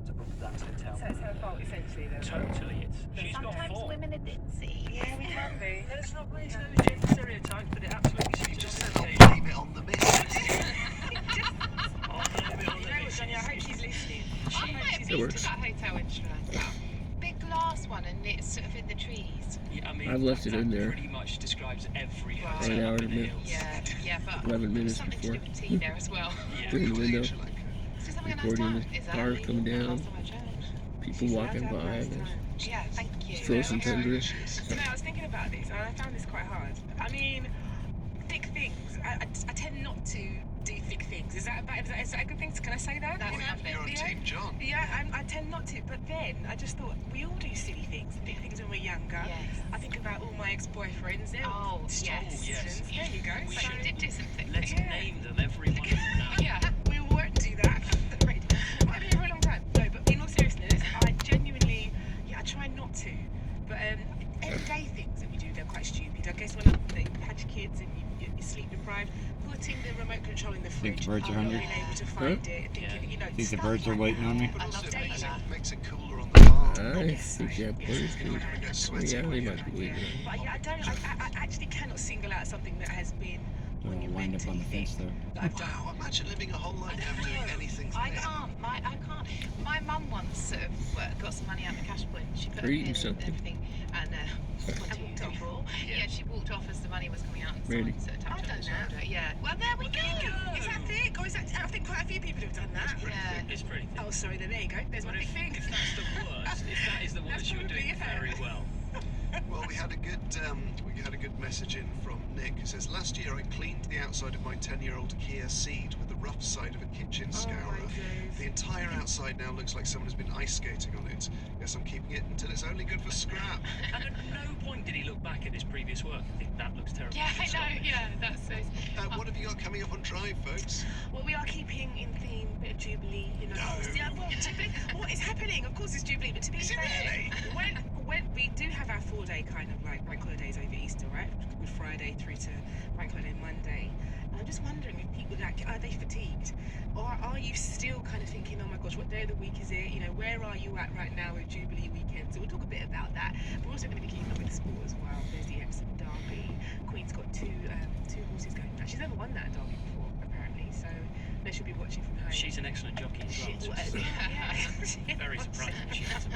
to book that hotel. So it's her fault, essentially, then? Totally, she's got Sometimes fault. women are ditzy. Yeah, we can be. Let's not raise those gender stereotypes, but it absolutely You suits just her said, occasion. blame it on the missus. I'll blame it on You the know what, missus. Johnny, I hope she's listening. I might have It been works. to that hotel in Sri. Big glass one, and it's sort of in the trees. Yeah, I mean, I've left it that in there. pretty much describes every Right. hotel An hour up and in a the bit. hills. Yeah, but 11 there's minutes something before. to do with tea there as well. Yeah. Through the window. It's just having a nice Recording time. the Is that car legal? coming down. Last time I checked. People walking by. There's Yeah, thank you. frozen tundra. You know, I was thinking about this, and I found this quite hard. I mean, thick things. I tend not to do thick things. Is that a good thing? Can I say that? That's Yeah. lovely. You're on Team John. Yeah, I tend not to. But then I just thought we all do silly things, thick things when we're younger. Yes. I think about all my ex-boyfriends. They're Oh, yes. yes. There you go. We So should- you did do something. Let's Yeah. name them, every one of them now. Yeah. We won't do that. Right. Might be for a long time. No, but in all seriousness, I genuinely, I try not to. But everyday things that we do, they're quite stupid. I guess when you've had your kids and you're sleep deprived, putting the remote control in the Think fridge, the birds are hungry? not being able to find it, thinking, you know, Think the stuff birds are like waiting that. on me? But I also love it makes, that. makes it cooler on the farm. I think yeah, boys do. We get sweaty. Yeah, they might be waiting. But yeah, I actually cannot single out something that has been We'll wind up on the fence there. that I've done. Wow, imagine living a whole life never doing anything I thick. can't. I can't. My mum once sort of got some money out of the cash point. She put Are it you eating in and something? everything, and walked off. Yeah, she walked off as the money was coming out, and Really? someone sort of tapped I've her on the done that. shoulder. Yeah. Well, there we go. Is that thick? Or is that? I think quite a few people have done that. Yeah. It's pretty thick. Oh, sorry. Then there you go. There's one But big thing. if that's the worst, if that is the That's worst, you're probably doing it. very well. Well, we had a good message in from Nick who says, last year I cleaned the outside of my 10-year-old Kia Ceed with the rough side of a kitchen scourer. The entire outside now looks like someone has been ice skating on it. Guess I'm keeping it until it's only good for scrap. And at no point did he look back at his previous work and think that looks terrible. Yeah, I know. Yeah, that's so. What have you got coming up on Drive, folks? Well, we are keeping in theme, bit of Jubilee, you know. No. Yeah, well, what is happening? Of course it's Jubilee, but to be Is it fair, really? when we do have our 4-day kind of like bank holidays over Easter, right? Good Friday through to bank holiday Monday. And I'm just wondering if people are they fatigued, or are you still kind of thinking, oh my gosh, what day of the week is it? You know, where are you at right now with Jubilee weekend? So we'll talk a bit about that. We're also going to be keeping up with the sport as well. There's the Epsom Derby. Queen's got two horses going. Now, she's never won that Derby before, apparently. So no, she'll be watching from home. She's an excellent jockey as well. Very surprising she hasn't.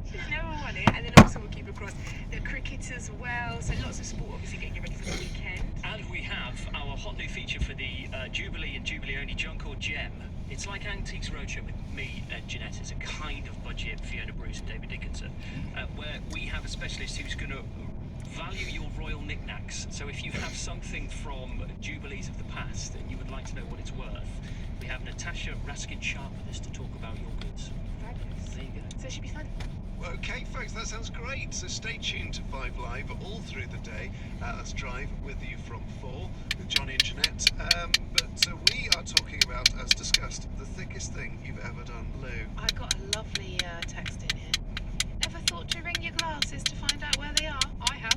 She's never won it. And then also we'll keep across the cricket as well. So lots of sport, obviously, getting you ready for the weekend. And we have our hot new feature for the Jubilee and Jubilee only junk or gem. It's like Antiques Roadshow with me and Jeanette. It's a kind of budget Fiona Bruce and David Dickinson, where we have a specialist who's going to value your royal knickknacks. So if you have something from Jubilees of the past and you would like to know what it's worth, we have Natasha Raskin-Sharp with us to talk about your goods. Fabulous. There you go. So it should be fun. Okay, folks, that sounds great. So stay tuned to 5 Live all through the day. Let's drive with you from 4 with Johnny and Jeanette. But we are talking about, as discussed, the thickest thing you've ever done, Lou. I got a lovely text in here. Ever thought to ring your glasses to find out where they are? I have.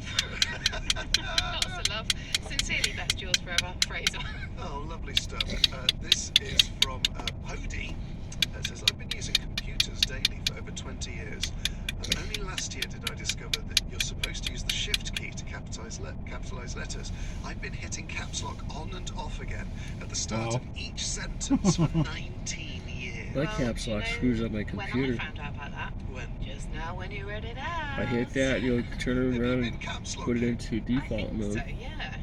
Lots of love. Sincerely, best yours forever, Fraser. Oh, lovely stuff. This is from Pody. It says, I've been using computers daily for over 20 years. And only last year did I discover that you're supposed to use the shift key to capitalize letters. I've been hitting caps lock on and off again at the start of each sentence for 19 years. My caps lock screws up my computer. When I found out about that, just now when you read it out. I hit that, you'll turn it around and caps put it into default mode, So, yeah.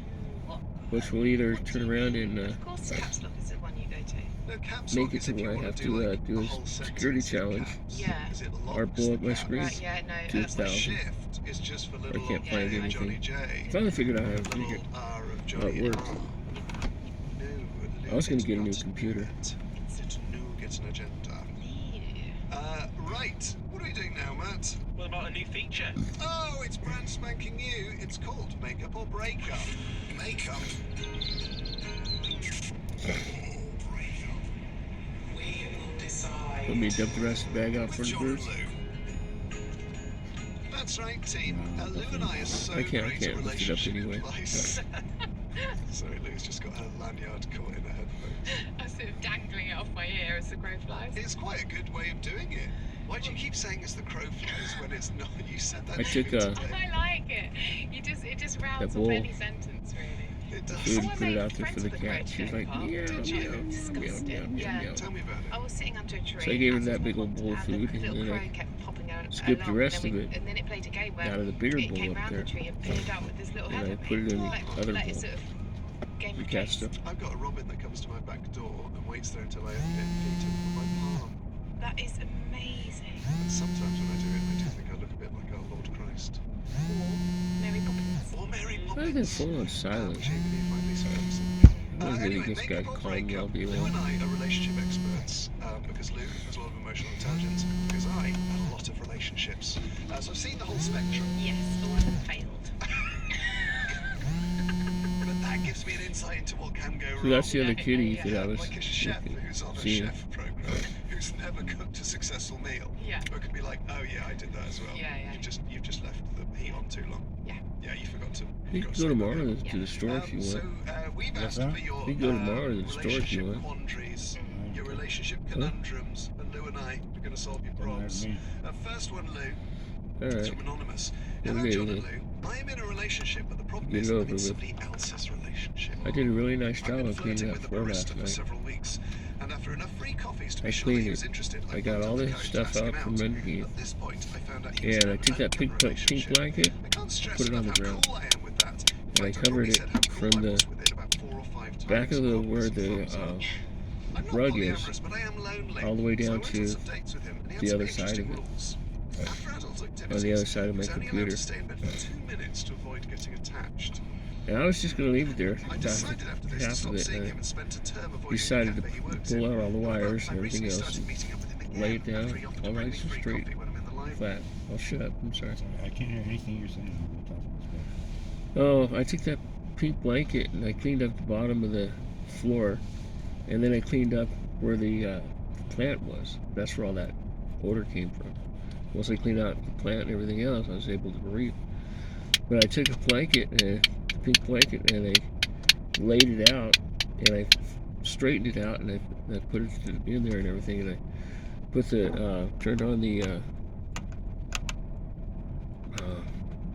What? which will either turn around and Of course, the caps lock is the one you go to. No, caps make lock it is to if you where I wanna have do, to like, do the a whole security sentence in challenge. caps, Yeah. 'cause it Or locks blow the up my caps. screen. Right, yeah, no. 2,000. Shift is just for little can't find old Johnny anything. J. Finally figured out how to figure Little R of how Johnny it works. R. No, I was gonna it's get a new not computer. nougat. It's nougat and agenda. Right, what are we doing now, Matt? What about a new feature? Oh, it's brand spanking new. It's called Makeup or Breakup. Makeup. We will decide. Let me dump the rest of the bag out With for the John and birds. Lou. That's right, team. Lou and I are so I can't great at lift it up relationship anyway. advice. Sorry, Lou's just got her lanyard caught in her headphones. I see sort of dangling it off my ear as the crow flies. It's quite a good way of doing it. Why do you keep saying it's the crow flies when it's not? You said that I to me took, today. I like it. It just rounds That off bull. any sentence, really. It does. Food, I put it made out there for friends the with a cat. crow She's like, today, meow, Did meow, you? meow, meow, Disgusting. meow, meow, Yeah. meow. Tell me about it. I was sitting under a tree. So I gave her as that is my big old wont, bowl of and food, the and little then I crow kept popping out skipped the along, rest and of then it and then it played a game where out of the bigger it bowl came up round there. the tree and peered out with this little And head I at me. put it in the like, other like a bowl. sort of game The of cat chase. stuff. I've got a robin that comes to my back door and waits there until I open it and feeds him from my palm. That is amazing. And sometimes when I do it, I do think I look a bit like our Lord Christ. Or Mary Poppins. Or Mary I Poppins. think full on silent. Which even you find Lisa Ferguson. I don't really Anyway, this make guy up or calling break me all up. day Lou long. and I are relationship experts because Lou has a lot of emotional intelligence because I had a lot of relationships. So I've seen the whole spectrum. Yes, all of them failed. But that gives me an insight into what can go wrong. So that's the other Yeah, kitty yeah, that I was Like a chef looking- who's on a seeing. chef program who's never cooked a successful meal. Yeah. Or it could be like, oh yeah, I did that as well. Yeah, yeah. You've just left the heat on too long. Yeah. Yeah, you forgot to. You can go tomorrow to the store if you So want. we've What's asked that? for your You can go tomorrow to the store if you relationship want. quandaries, Mm. your relationship conundrums, and Lou and I are going to solve your Don't matter problems. to me. First one, Lou. All It's right. from Anonymous. What Hello, day John is and Lou. I am in a relationship, but the problem Get is it I'm over in with. somebody else's relationship. I did a really nice I've job been of cleaning flirting that with the floor barista last for night. several weeks, and after enough free coffees to be I sure that cleaned he it. was interested, I got bumped all up the the courage to stuff ask him out from underneath. At this point, I found out he was And in I an took that open pink relationship. blanket, I can't stress put it on enough the how ground. cool I am with that. In and I fact, covered probably it said how cool from I the was with it about 4 or 5 times. back of the along with where some the thumbs up. I'm not rug is, polyamorous, but I am lonely. all the way So I down went on to some dates with him, and he had the some other side interesting of it. rules. After adult on the activities, other side of he my was only allowed computer. to stay in bed for 2 minutes to avoid getting attached. And I was just going to leave it there, I about decided after this to half stop of it, seeing and him and spent a term avoiding decided the to cafe he worked pull in. out all the wires I and everything recently else started and meeting up with him again lay it down after he offered to all bring nice me and free straight, coffee when I'm in the library. flat. Oh, shut up. I'm sorry. Sorry, I can't hear anything you're saying. We're talking about Oh, stuff. I took that pink blanket and I cleaned up the bottom of the floor, and then I cleaned up where the plant was. That's where all that odor came from. Once I cleaned out the plant and everything else, I was able to breathe. But I took a blanket, the pink blanket, and I laid it out, and I straightened it out, and I put it in there and everything, and I put the turned on the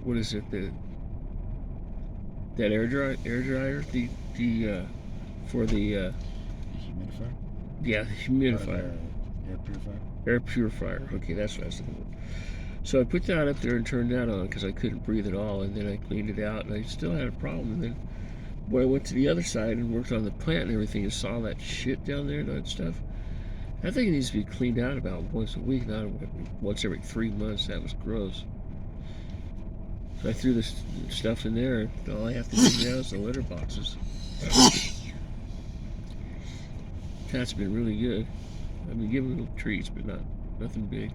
what is it, that air dryer the for the The humidifier? yeah, the Or humidifier, the air purifier? air purifier. Okay, that's what I was thinking of. So I put that up there and turned that on because I couldn't breathe at all, and then I cleaned it out, and I still had a problem. And then when I went to the other side and worked on the plant and everything, and saw that shit down there and that stuff, I think it needs to be cleaned out about once a week, not once every 3 months. That was gross. So I threw this stuff in there, and all I have to do now is the litter boxes. Cat's been really good. I've been giving little treats, but nothing big.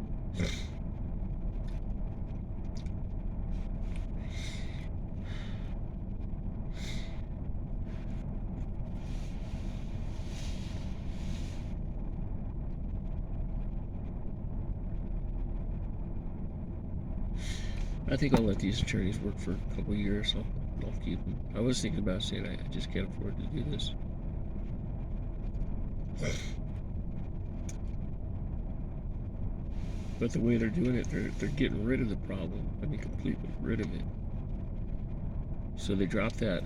I think I'll let these attorneys work for a couple of years. I'll keep them. I was thinking about saying I just can't afford to do this. But the way they're doing it, they're getting rid of the problem. I mean, completely rid of it. So they dropped that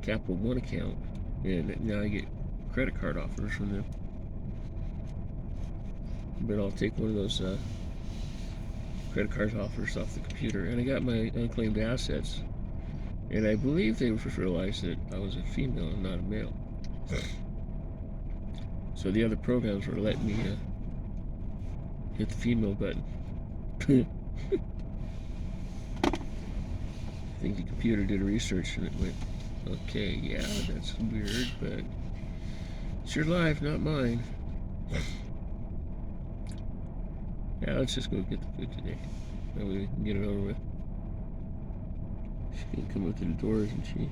Capital One account, and now I get credit card offers from them. But I'll take one of those credit card offers off the computer, and I got my unclaimed assets, and I believe they realized that I was a female and not a male. So the other programs were letting me hit the female button. I think the computer did research and it went, okay, yeah, that's weird, but it's your life, not mine. Yeah, let's just go get the food today. That way we can get it over with. She can come up to the door, isn't she?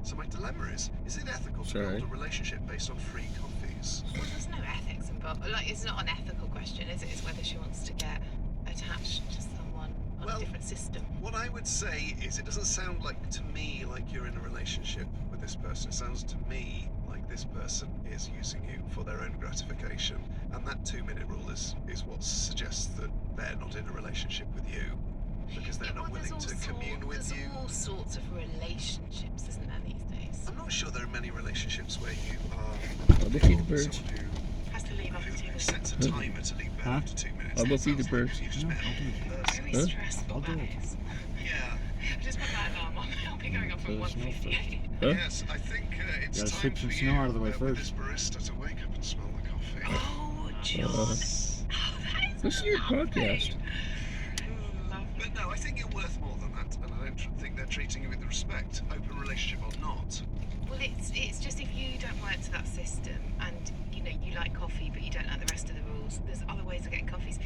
So my dilemma is it ethical to Sorry. build a relationship based on free coffees? Well, there's no ethics involved. Like, it's not an ethical question, is it? It's whether she wants to get attached to someone on Well, a different system. What I would say is it doesn't sound like to me like you're in a relationship with this person. It sounds to me like this person is using you for their own gratification. And that 2-minute rule is what suggests that they're not in a relationship with you because they're not willing to commune with you. There's all sorts of relationships, isn't there, these days? I'm not sure there are many relationships where you are I'll go feed the birds. someone Has to leave after 2 who minutes. sets a timer to leave bed Huh? after 2 minutes. I'll go That feed the sounds like birds. you just No, met I'll do a it. person. Very Huh? stressful, I'll do that it. is. Yeah. I just put that alarm on. I'll be going off at So the snow 1:58. Huh? Yes, I think it's Gotta time sweep for some you snow out of the way with first. this barista to wake up and smell the coffee. Oh, John. Uh, Oh, that is Listen to your lovely. podcast. Lovely. But no, I think you're worth more than that, and I don't think they're treating you with respect, open relationship or not. Well, it's just if you don't work to that system and you like coffee but you don't like the rest of the rules, there's other ways of getting coffees.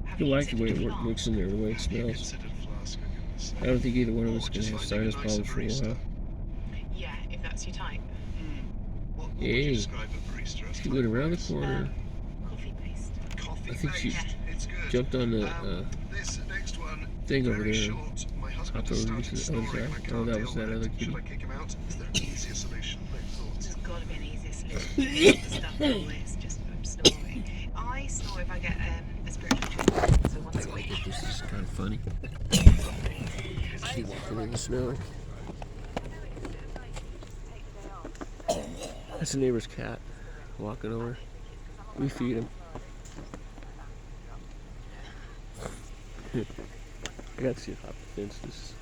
Have You you like the way considered it flask? looks in there, the way it Have you smells. considered flask, for goodness sake? I don't think either one of Or us can just have finding sinus a nicer problems for a barista? while. Yeah, if that's your type. What would Hey. you describe a barista as? She went around the corner. Coffee based. Coffee I think she based. It's good. jumped on the This next one, thing over very there. short. My husband Hopped has over to started the other snoring and I side. can't Oh, that deal was that with other it. kitty. Should I kick him out? Is there an easier solution? No thoughts. There's got to be an easier solution. The stuff always just I'm snoring. I snore if I get a spiritual treatment, so once a week. This is kind of funny. She walking in the snow. That's a neighbor's cat walking over. We feed him. I got to see it hop the fence. This is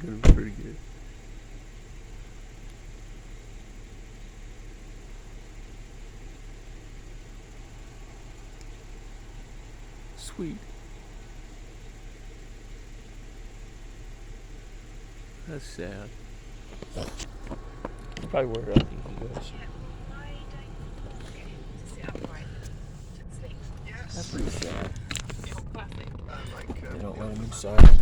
going to be pretty good. Sweet. That's sad. Probably wear it out. He goes. Sit upright and sleep. Yes. That's pretty sad. Classic. Like, They don't let him the inside.